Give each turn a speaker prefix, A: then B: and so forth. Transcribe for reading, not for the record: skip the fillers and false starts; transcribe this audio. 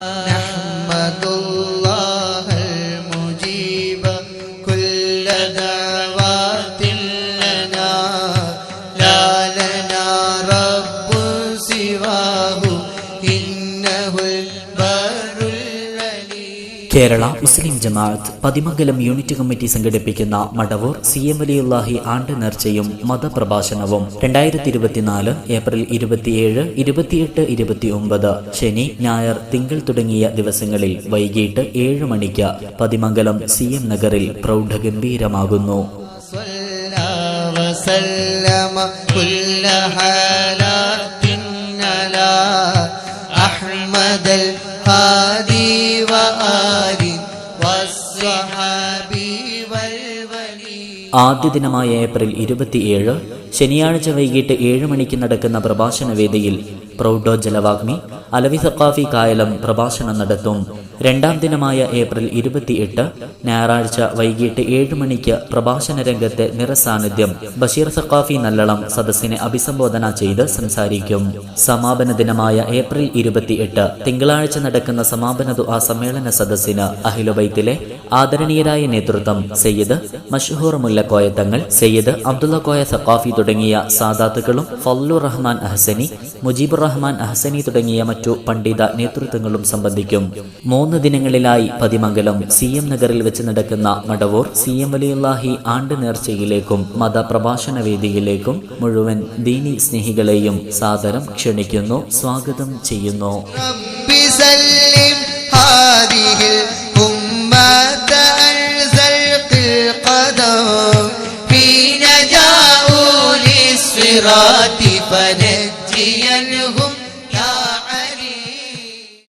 A: نحمد الله المجيب كل دعوات لنا لا لنا رب سواه إنه البر الذي
B: കേരള മുസ്ലിം ജമാഅത്ത് Pathimangalam unit committee സംഘടിപ്പിക്കുന്ന Madavoor CM വലിയുല്ലാഹി ആണ്ട് നേർച്ചയും മതപ്രഭാഷണവും 2024 April 27, 28, 29 ശനി, ഞായർ, തിങ്കൾ തുടങ്ങിയ ദിവസങ്ങളിൽ വൈകിട്ട് 7 മണിക്ക് പതിമംഗലം CM നഗറിൽ പ്രൗഢഗംഭീരമാകുന്നു. ആദ്യ ദിനമായ ഏപ്രിൽ 27 ശനിയാഴ്ച വൈകിട്ട് 7 മണിക്ക് നടക്കുന്ന പ്രഭാഷണ വേദിയിൽ പ്രൗഢോജ്ജലവാഗ്മി അലവി സഖാഫി കായലം പ്രഭാഷണം നടത്തും. രണ്ടാം ദിനമായ ഏപ്രിൽ 28 ഞായറാഴ്ച വൈകിട്ട് 7 മണിക്ക് പ്രഭാഷണ രംഗത്തെ നിറസാന്നിധ്യം ബഷീർ സഖാഫി നല്ലളം സദസ്സിനെ അഭിസംബോധന ചെയ്ത് സംസാരിക്കും. സമാപന ദിനമായ ഏപ്രിൽ 28 തിങ്കളാഴ്ച നടക്കുന്ന സമാപന ദുആ സമ്മേളന സദസ്സിന് അഹ്ലുബൈത്തിലെ ആദരണീയരായ നേതൃത്വം സയ്യിദ് മഷ്ഹൂർ മുല്ലക്കോയ തങ്ങൾ, സയ്യിദ് അബ്ദുള്ള കോയ സഖാഫി തുടങ്ങിയ സാദാത്തുകളും ഫളലുർ റഹ്മാൻ അഹ്സനി, മുജീബുർ റഹ്മാൻ അഹ്സനി തുടങ്ങിയ മറ്റു പണ്ഡിത നേതൃത്വങ്ങളും സംബന്ധിക്കും. 3 ദിനങ്ങളിലായി പതിമംഗലം CM നഗറിൽ വെച്ച് നടക്കുന്ന മടവൂർ CM വലിയുല്ലാഹി ആണ്ട് നേർച്ചയിലേക്കും മതപ്രഭാഷണ വേദിയിലേക്കും മുഴുവൻ ദീനി സ്നേഹികളെയും സാദരം ക്ഷണിക്കുന്നു, സ്വാഗതം ചെയ്യുന്നു.
A: حين جاءوا للصراط